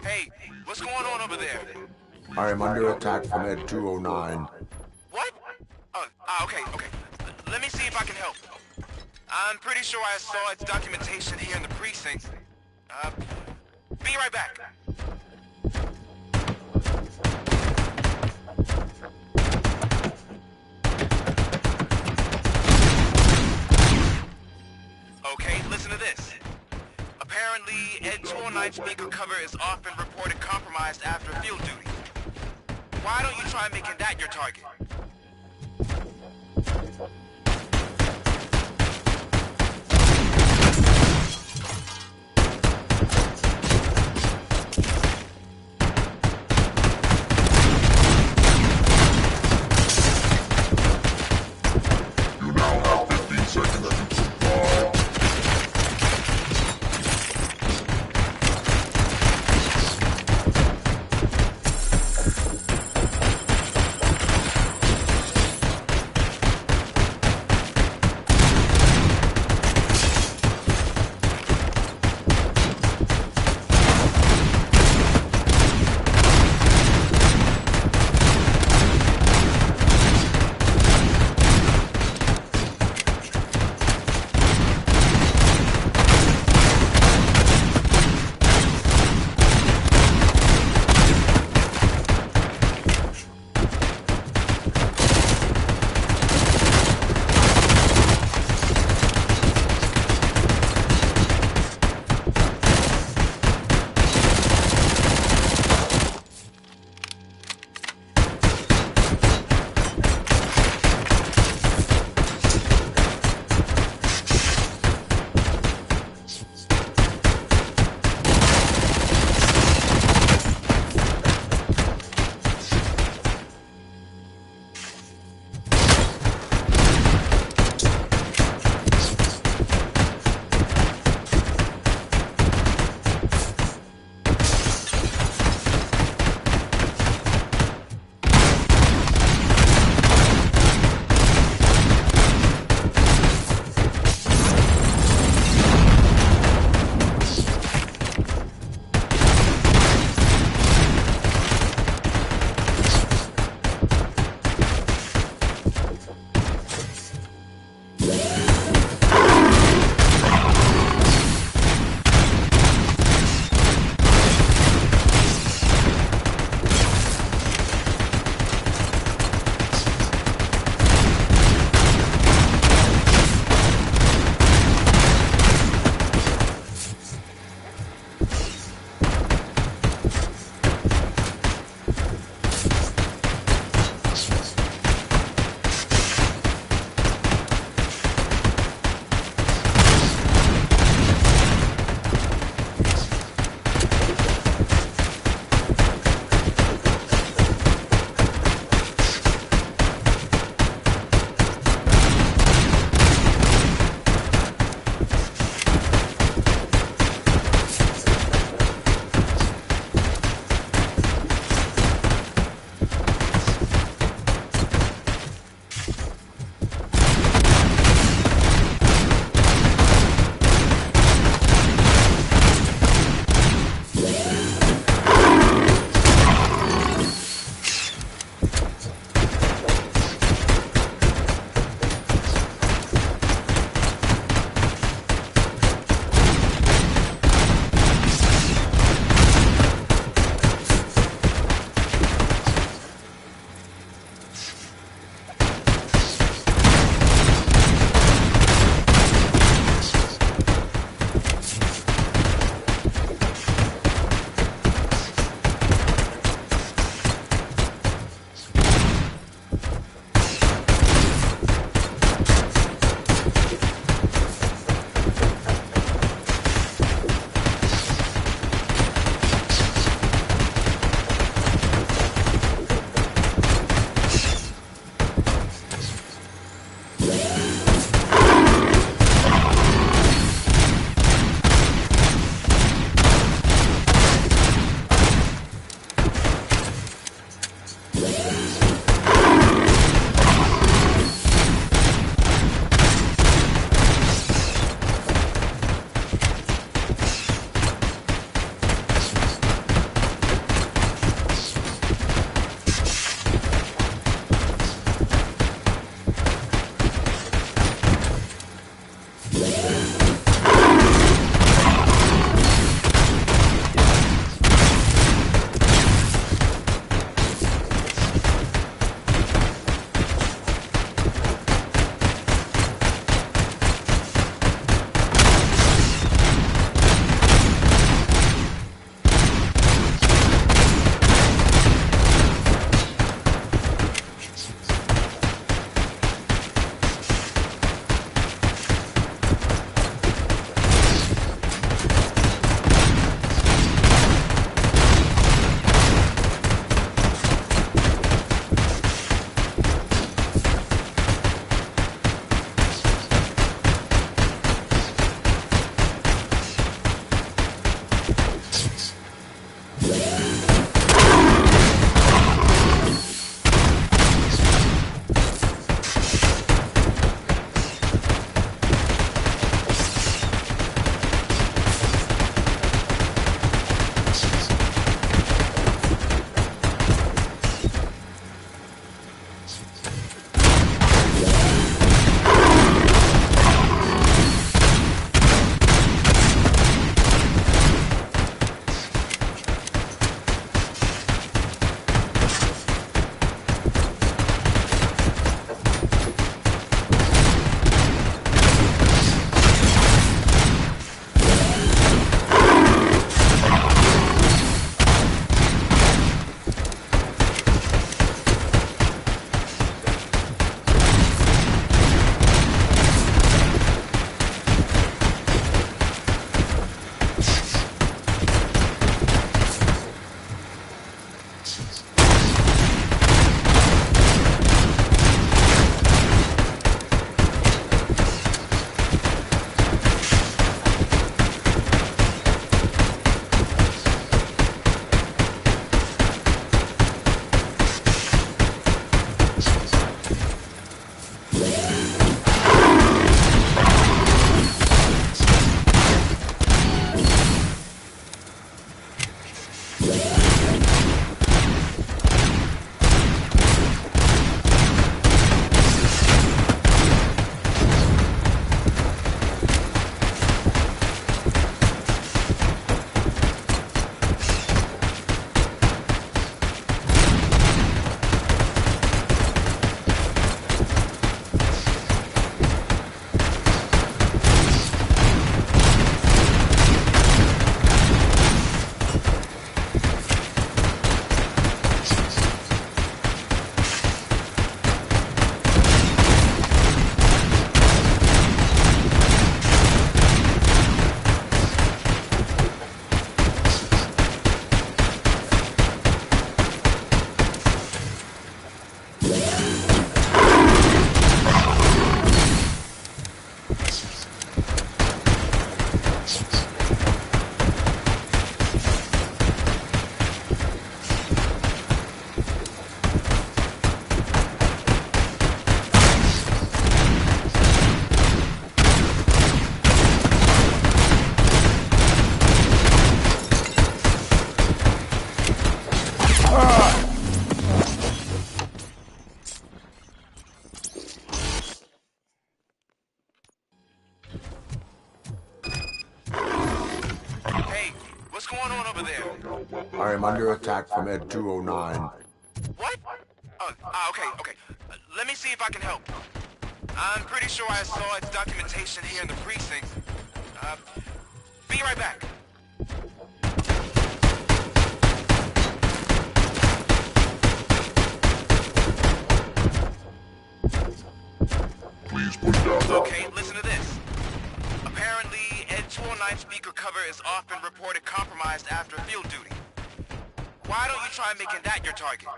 Hey, what's going on over there? I am under attack from ED-209. What? Okay. Let me see if I can help. I'm pretty sure I saw its documentation here in the precinct. Be right back. Okay, listen to this. Apparently, ED-209 speaker cover is often reported compromised after field duty. Why don't you try making that your target? You now have 15 seconds to comply. What's going on over there? I am under attack from ED-209. What? Okay. Let me see if I can help. I'm pretty sure I saw its documentation here in the precinct. Be right back. Please put down that. Okay, listen to this. Apparently, ED-209 speaker cover is often reported compromised after field duty. Why don't you try making that your target?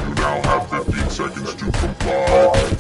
You now have 15 seconds to comply.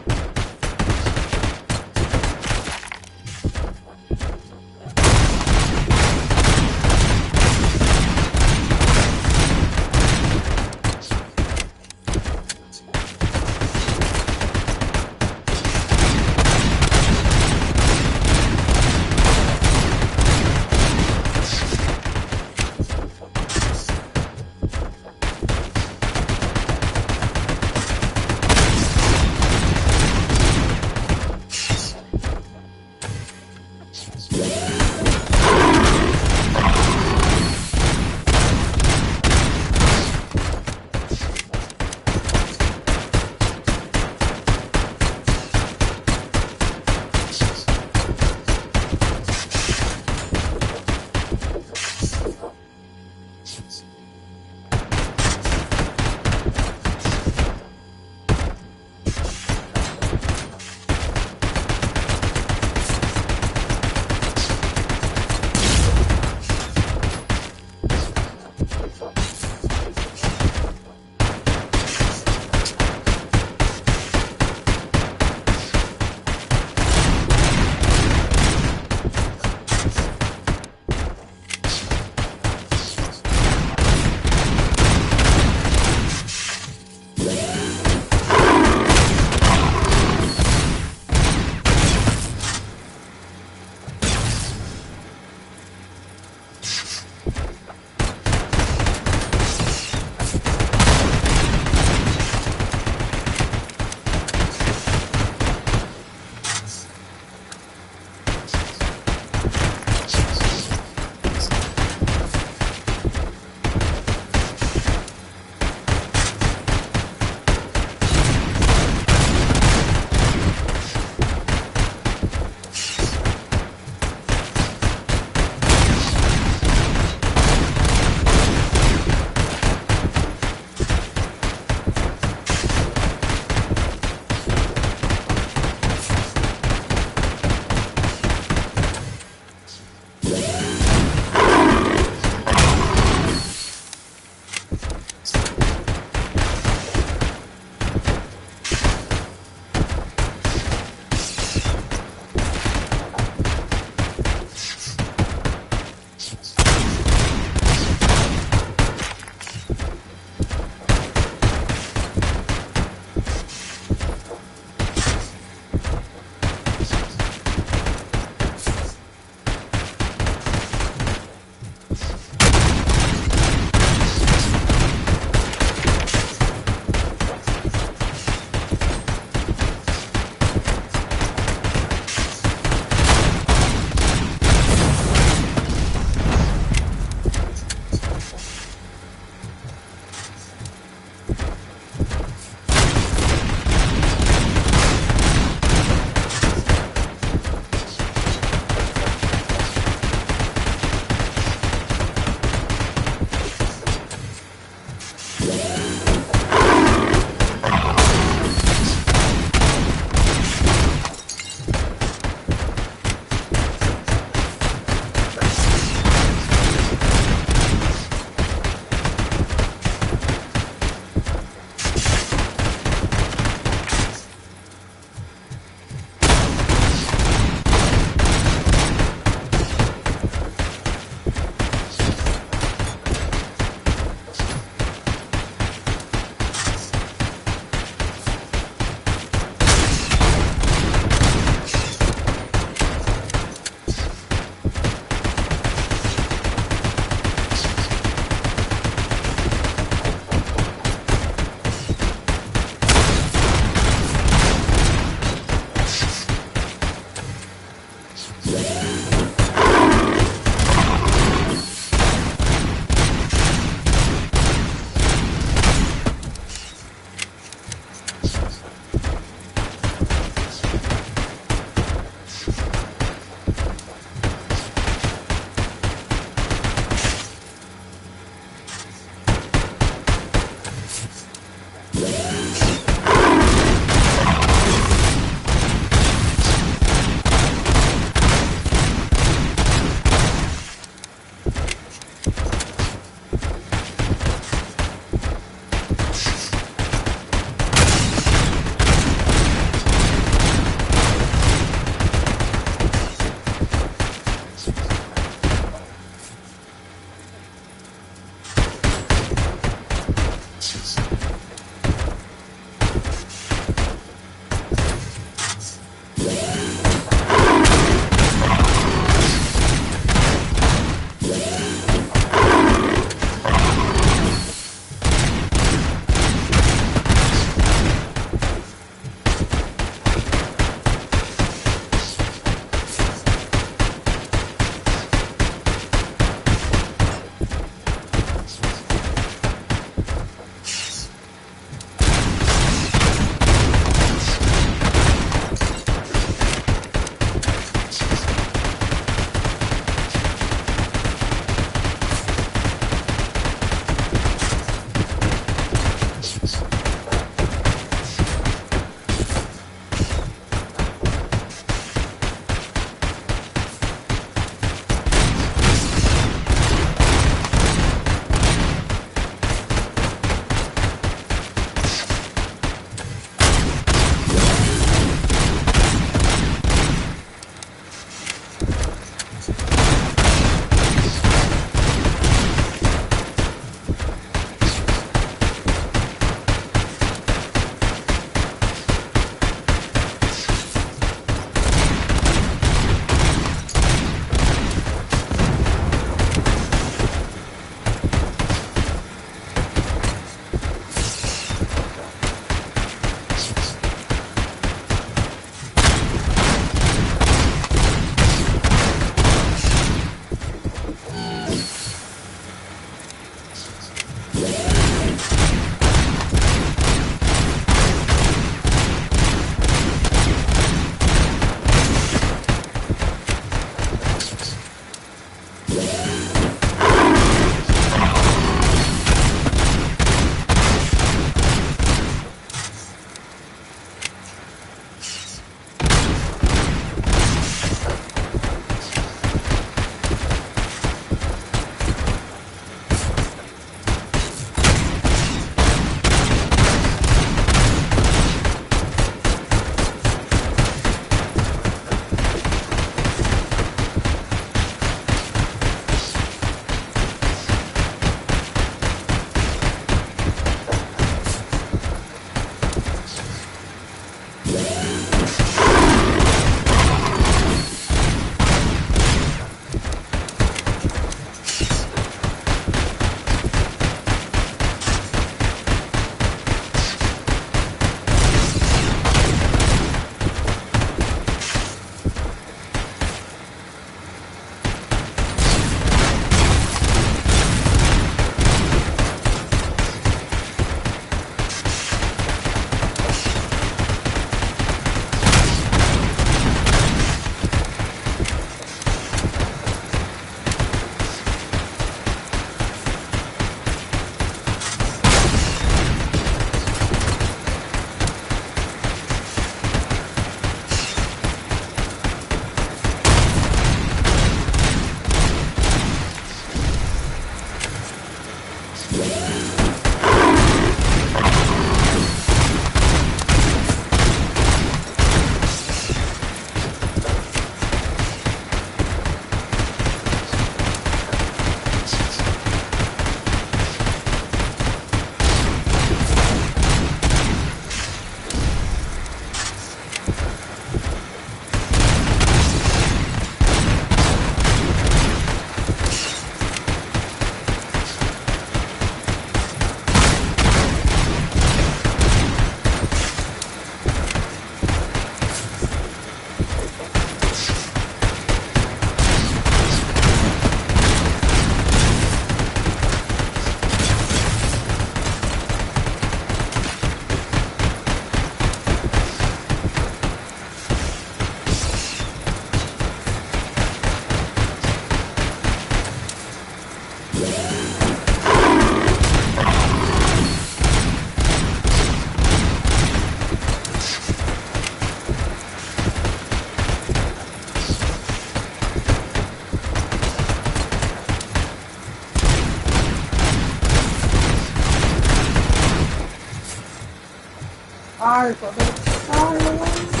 Ay, joder. Ay, ay, ay.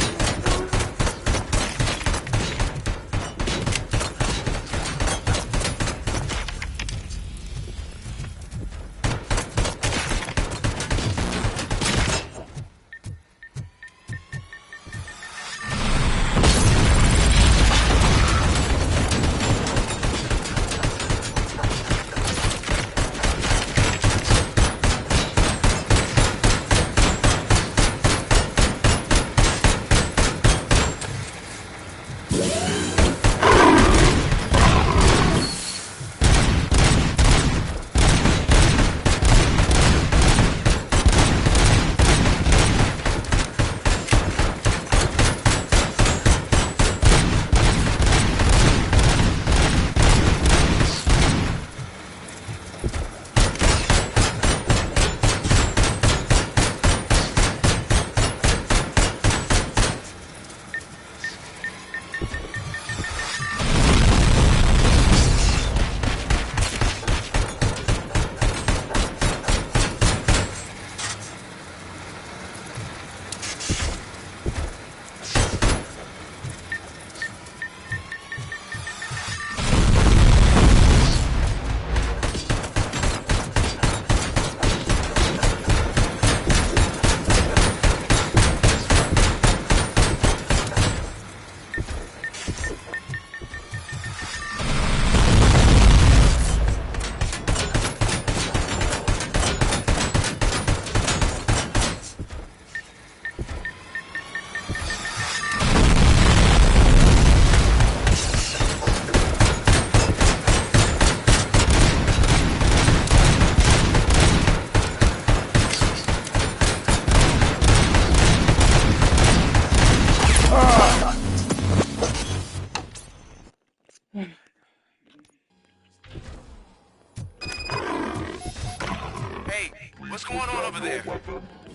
Hey, what's going on over there?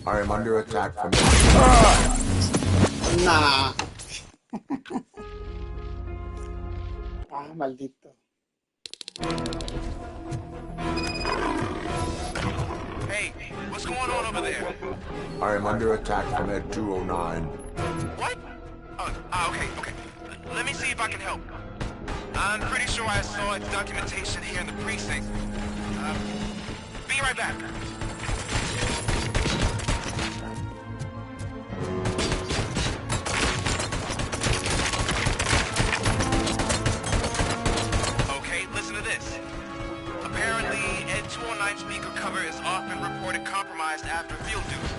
I am under attack from... Nah. Ah, maldito. Hey, what's going on over there? I am under attack from ED-209. What? Okay. Let me see if I can help. I'm pretty sure I saw its documentation here in the precinct. Be right back. Okay, listen to this. Apparently, ED-209 speaker cover is often reported compromised after field duty.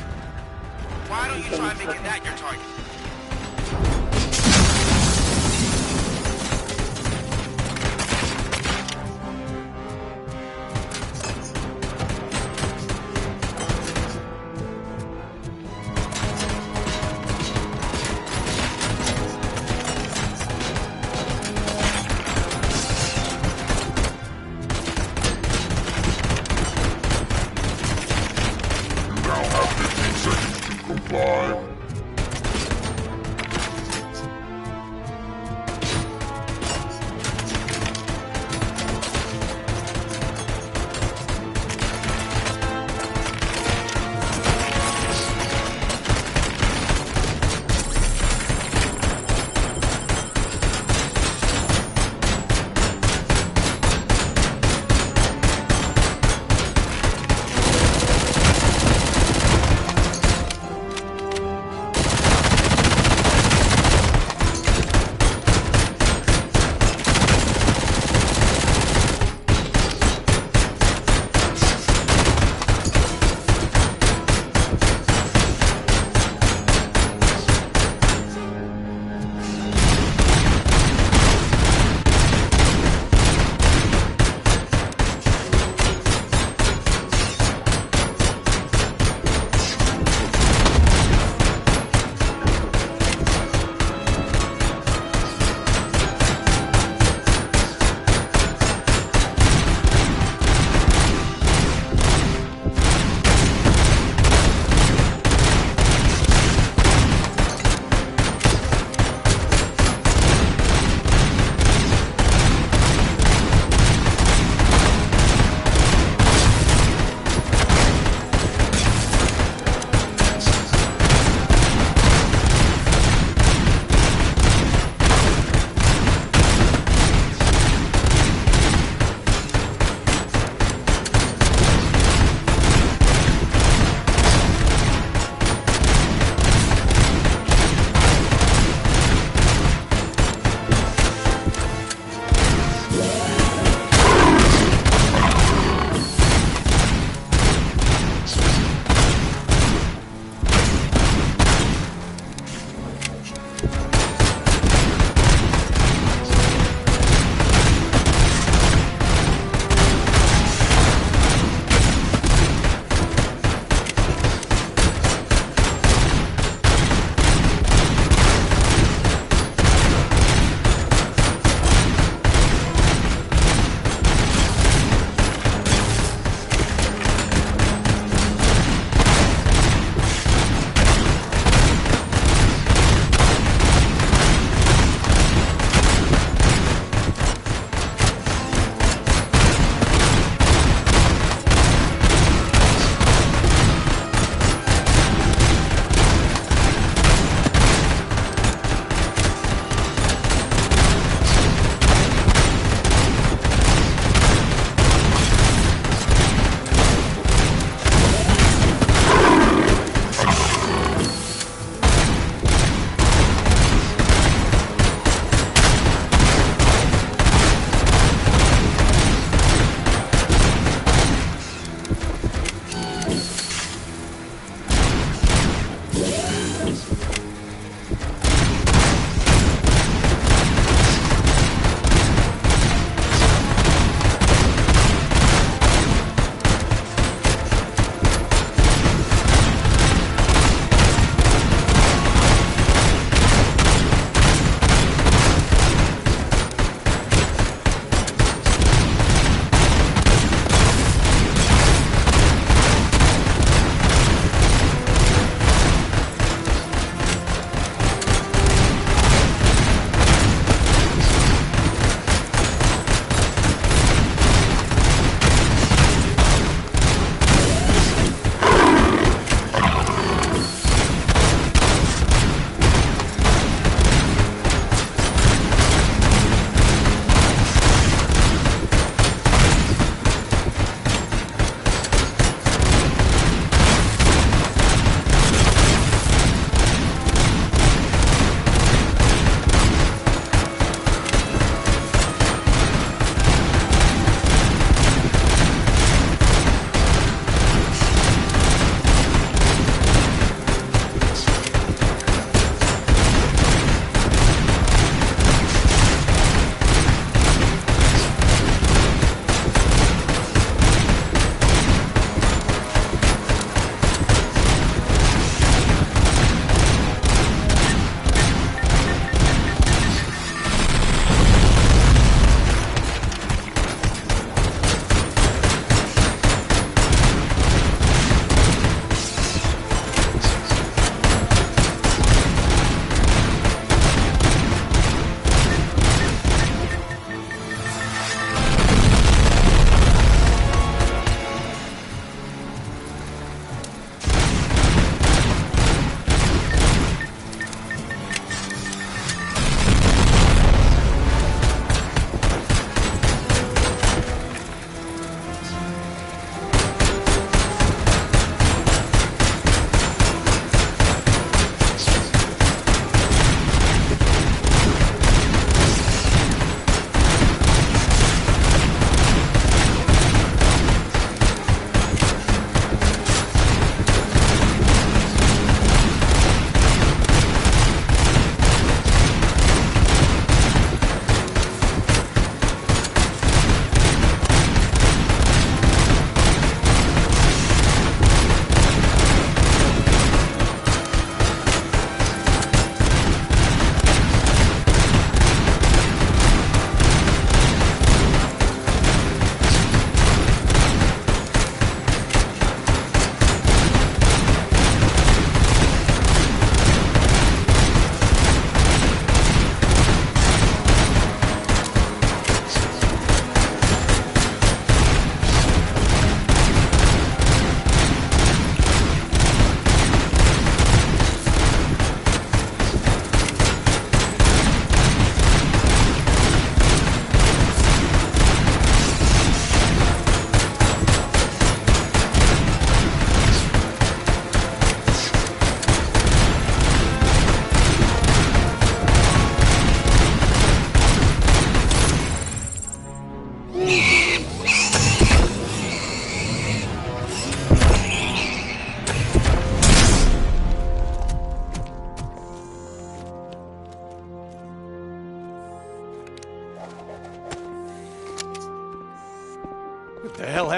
Why don't you try making that your target? Comply.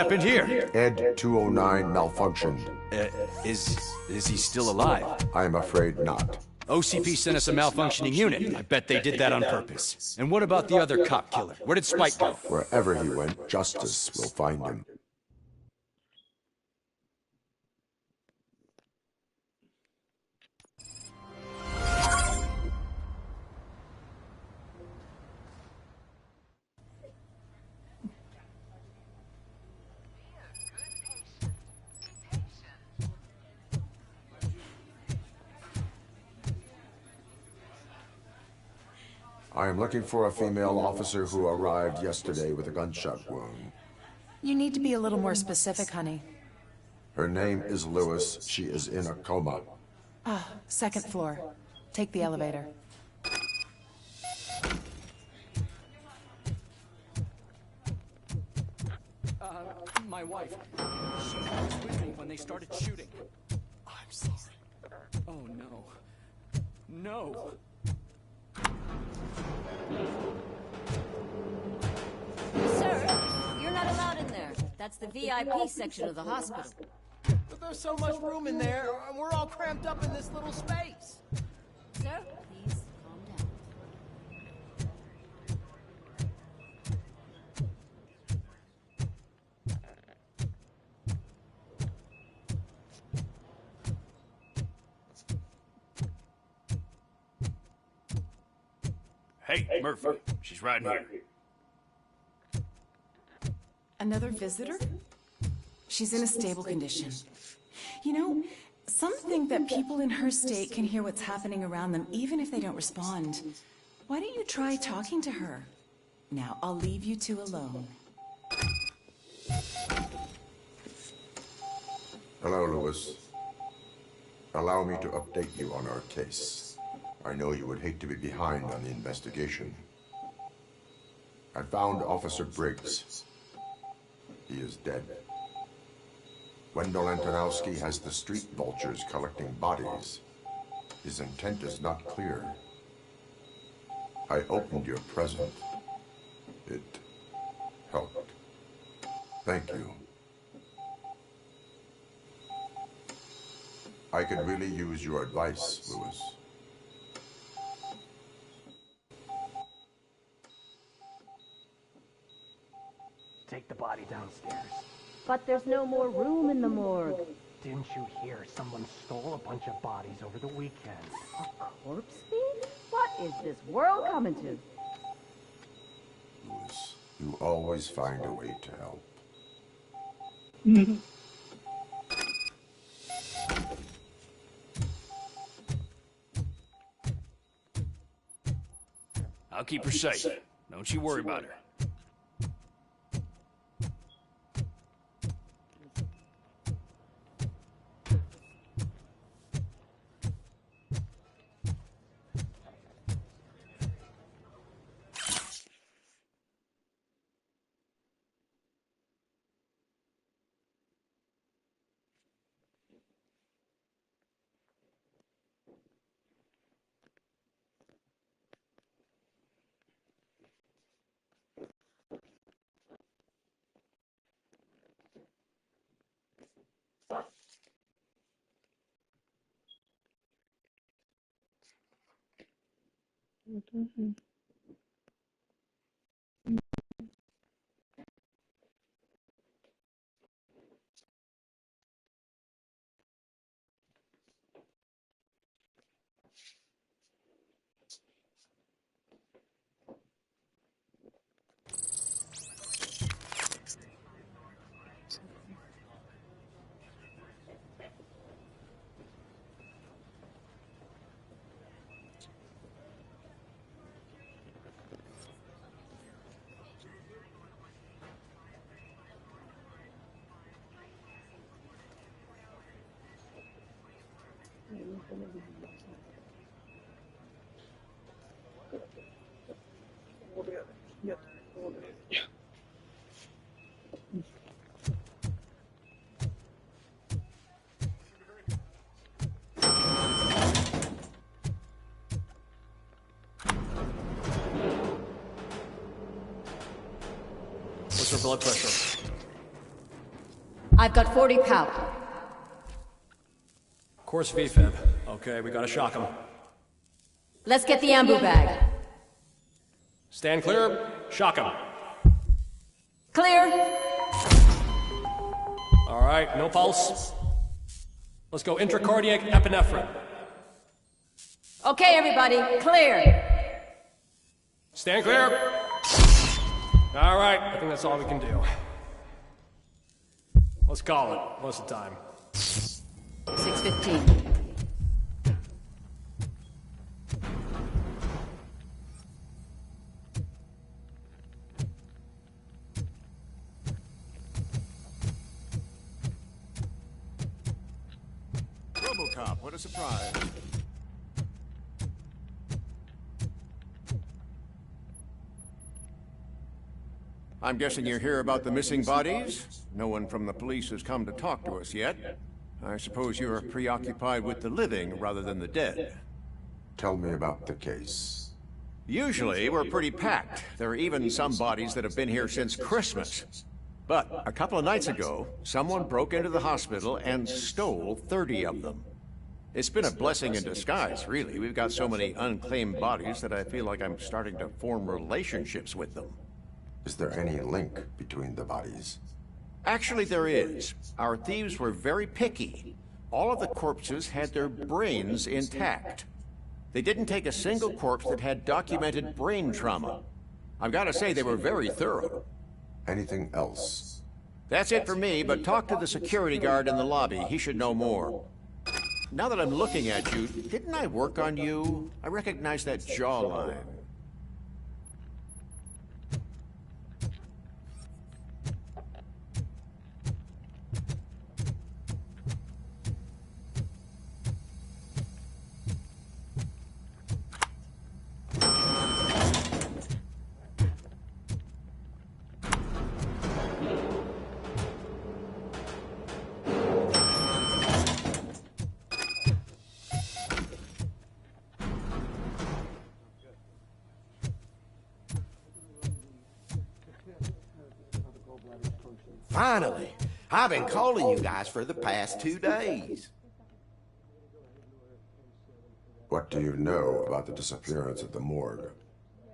happened here? ED-209 malfunctioned. Is he still alive? I'm afraid not. OCP sent us a malfunctioning unit. I bet they did that on purpose. And what about the other cop killer? Where did Spike go? Wherever he went, justice will find him. I am looking for a female officer who arrived yesterday with a gunshot wound. You need to be a little more specific, honey. Her name is Lewis. She is in a coma. Second floor. Take the elevator. My wife. She was with me when they started shooting. I'm sorry. Oh, no. No. Sir, you're not allowed in there. That's the VIP section of the hospital. But there's so much room in there, and we're all cramped up in this little space. Sir, please calm down. Hey, Murphy. She's right here. Another visitor? She's in a stable condition. You know, some think that people in her state can hear what's happening around them even if they don't respond. Why don't you try talking to her? Now, I'll leave you two alone. Hello, Lewis. Allow me to update you on our case. I know you would hate to be behind on the investigation. I found Officer Briggs. He is dead. Wendell Antonowski has the street vultures collecting bodies. His intent is not clear. I opened your present. It helped. Thank you. I could really use your advice, Lewis. Take the body downstairs. But there's no more room in the morgue. Didn't you hear someone stole a bunch of bodies over the weekend? A corpse thief? What is this world coming to? Lewis, you always find a way to help. I'll keep her safe. Don't you worry about her. What's her blood pressure? I've got 40 power. Course VFib. Okay, we gotta shock him. Let's get the ambu bag. Stand clear. Shock him. Clear. All right, no pulse. Let's go intracardiac epinephrine. Okay, everybody, clear. Stand clear. All right, I think that's all we can do. Let's call it. What's the time? 6:15. Robocop, what a surprise. I'm guessing you're here about the missing bodies? No one from the police has come to talk to us yet. I suppose you're preoccupied with the living rather than the dead. Tell me about the case. Usually, we're pretty packed. There are even some bodies that have been here since Christmas. But a couple of nights ago, someone broke into the hospital and stole 30 of them. It's been a blessing in disguise, really. We've got so many unclaimed bodies that I feel like I'm starting to form relationships with them. Is there any link between the bodies? Actually, there is. Our thieves were very picky. All of the corpses had their brains intact. They didn't take a single corpse that had documented brain trauma. I've got to say, they were very thorough. Anything else? That's it for me, but talk to the security guard in the lobby. He should know more. Now that I'm looking at you, didn't I work on you? I recognize that jawline. Finally! I've been calling you guys for the past 2 days. What do you know about the disappearance at the morgue?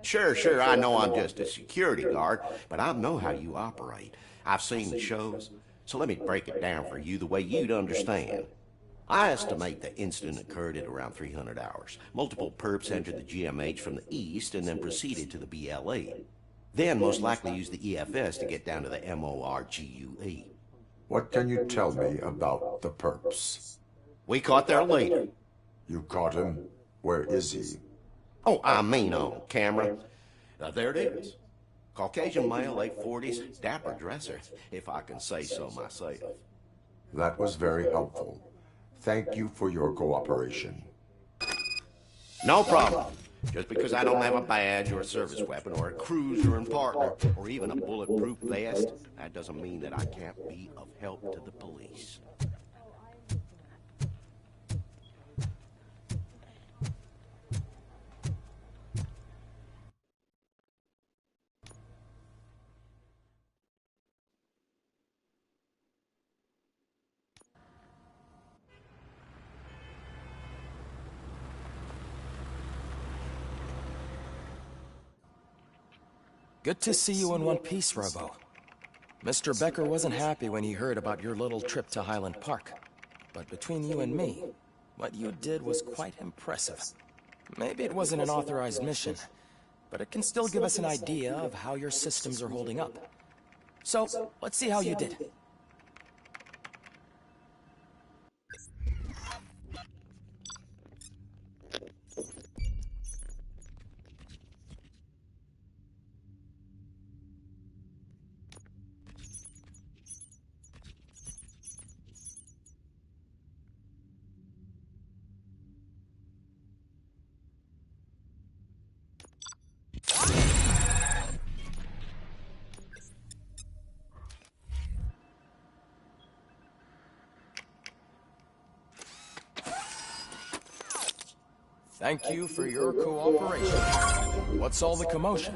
Sure, I know I'm just a security guard, but I know how you operate. I've seen the shows, so let me break it down for you the way you'd understand. I estimate the incident occurred at around 300 hours. Multiple perps entered the GMH from the east and then proceeded to the BLE. Then most likely used the EFS to get down to the MORGUE. What can you tell me about the perps? We caught their leader. You caught him? Where is he? Oh, I mean on camera. There it is. Caucasian male, late 40s, dapper dresser, if I can say so myself. That was very helpful. Thank you for your cooperation. No problem. Just because I don't have a badge or a service weapon or a cruiser and partner or even a bulletproof vest, that doesn't mean that I can't be of help to the police. Good to see you in one piece, Robo. Mr. Becker wasn't happy when he heard about your little trip to Highland Park. But between you and me, what you did was quite impressive. Maybe it wasn't an authorized mission, but it can still give us an idea of how your systems are holding up. So, let's see how you did. Thank you for your cooperation. What's all the commotion?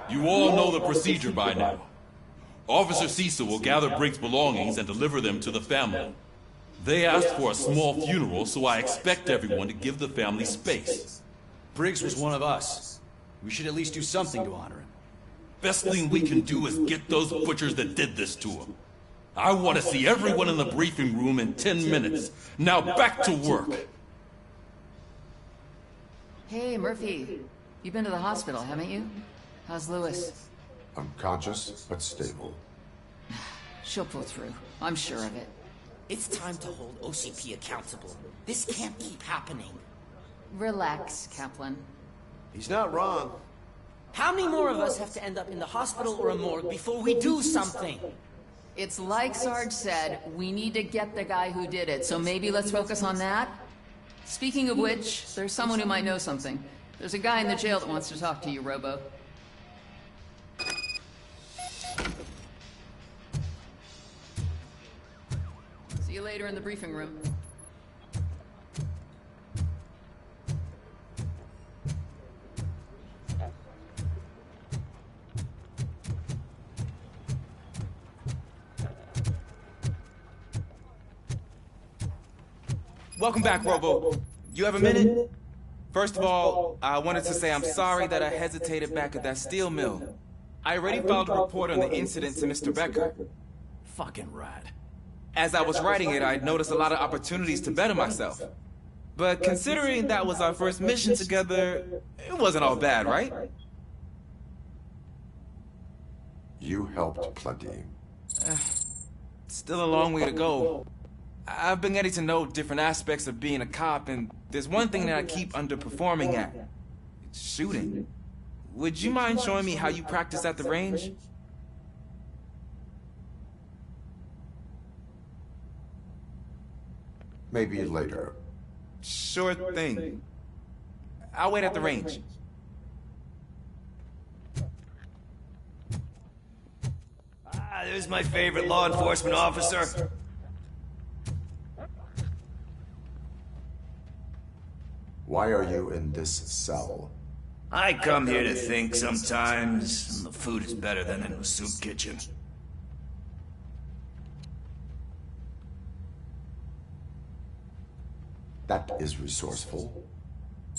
You all know the procedure by now. Officer Cecil will gather Briggs' belongings and deliver them to the family. They asked for a small funeral, so I expect everyone to give the family space. Briggs was one of us. We should at least do something to honor him. Best thing we can do is get those butchers that did this to him. I want to see everyone in the briefing room in 10 minutes. Now back to work. Hey, Murphy. You've been to the hospital, haven't you? How's Lewis? Unconscious, but stable. She'll pull through. I'm sure of it. It's time to hold OCP accountable. This can't keep happening. Relax, Kaplan. He's not wrong. How many more of us have to end up in the hospital or a morgue before we do something? It's like Sarge said, we need to get the guy who did it, so maybe let's focus on that? Speaking of which, there's someone who might know something. There's a guy in the jail that wants to talk to you, Robo. See you later in the briefing room. Welcome back, Robo. You have a minute? First of all, I wanted to say I'm sorry that I hesitated back at that steel mill. I already filed a report on the incident to Mr. Becker. Fucking rad. As I was writing it, I'd noticed a lot of opportunities to better myself. But considering that was our first mission together, it wasn't all bad, right? You helped plenty. Still a long way to go. I've been getting to know different aspects of being a cop, and there's one thing that I keep underperforming at. It's shooting. Would you mind showing me how you practice at the range? Maybe later. Sure thing. I'll wait at the range. There's my favorite law enforcement officer. Why are you in this cell? I come here to think sometimes, and the food is better than in a soup kitchen. That is resourceful.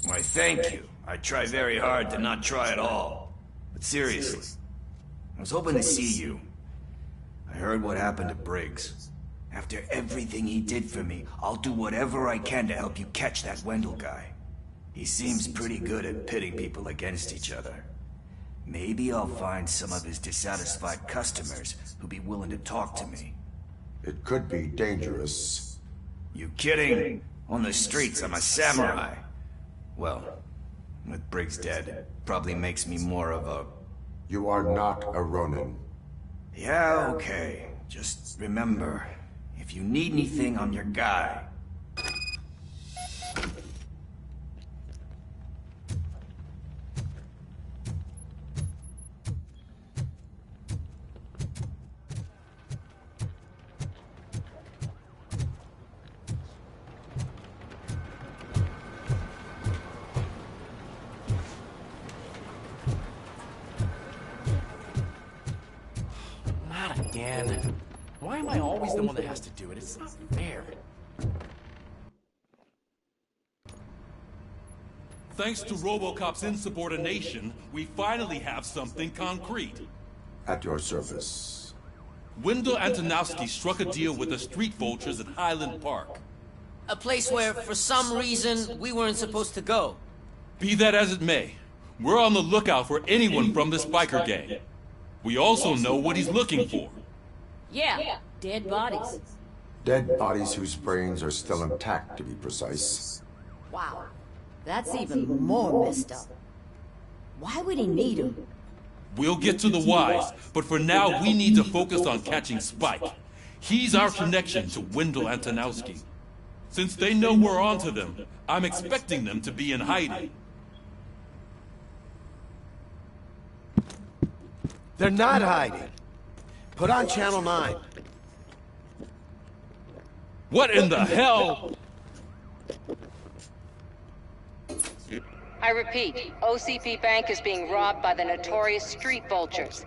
Why, thank you. I try very hard to not try at all. But seriously, I was hoping to see you. I heard what happened to Briggs. After everything he did for me, I'll do whatever I can to help you catch that Wendell guy. He seems pretty good at pitting people against each other. Maybe I'll find some of his dissatisfied customers who'll be willing to talk to me. It could be dangerous. You kidding? On the streets, I'm a samurai. Well, with Briggs dead, it probably makes me more of a... You are not a Ronin. Yeah, okay. Just remember, if you need anything, I'm your guy. Not again. Why am I always the one that has to do it? It's not fair. Thanks to Robocop's insubordination, we finally have something concrete. At your service. Wendell Antonowski struck a deal with the street vultures at Highland Park. A place where, for some reason, we weren't supposed to go. Be that as it may, we're on the lookout for anyone from this biker gang. We also know what he's looking for. Yeah, dead bodies. Dead bodies whose brains are still intact, to be precise. Wow, that's even more messed up. Why would he need him? We'll get to the whys, but for now we need to focus on catching Spike. He's our connection to Wendell Antonowski. Since they know we're onto them, I'm expecting them to be in hiding. They're not hiding. Put on Channel 9. What in the hell? I repeat, OCP Bank is being robbed by the notorious street vultures.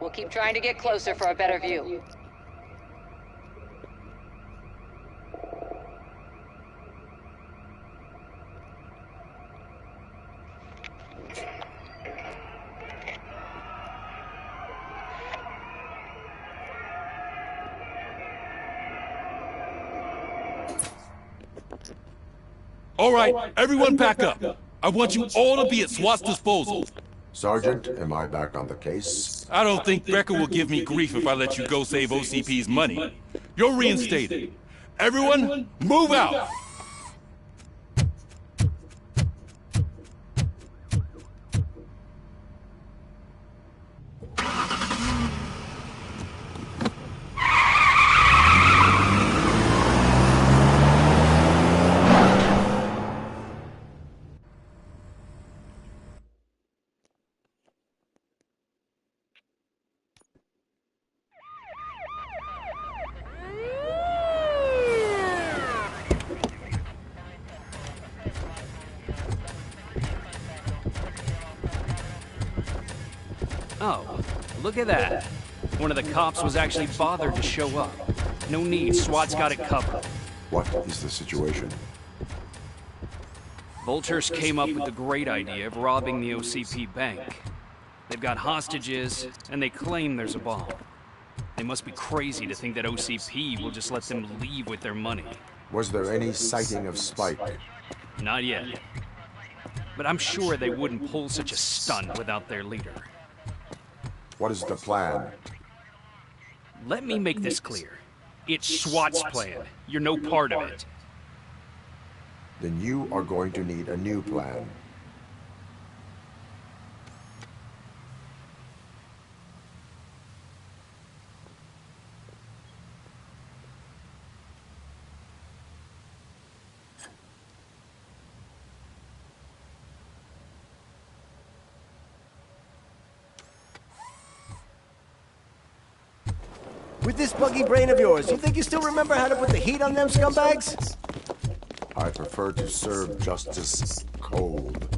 We'll keep trying to get closer for a better view. All right, everyone back up. I want you all to be at SWAT's disposal. Sergeant, am I back on the case? I don't think Becker will give me grief if I let you go save OCP's money. You're reinstated. Everyone, move out! Oh, look at that. One of the cops was actually bothered to show up. No need, SWAT's got it covered. What is the situation? Vultures came up with the great idea of robbing the OCP bank. They've got hostages, and they claim there's a bomb. They must be crazy to think that OCP will just let them leave with their money. Was there any sighting of Spike? Not yet. But I'm sure they wouldn't pull such a stunt without their leader. What is the plan? Let me make this clear. It's SWAT's plan. You're no part of it. Then you are going to need a new plan. With this buggy brain of yours, you think you still remember how to put the heat on them scumbags? I prefer to serve justice cold.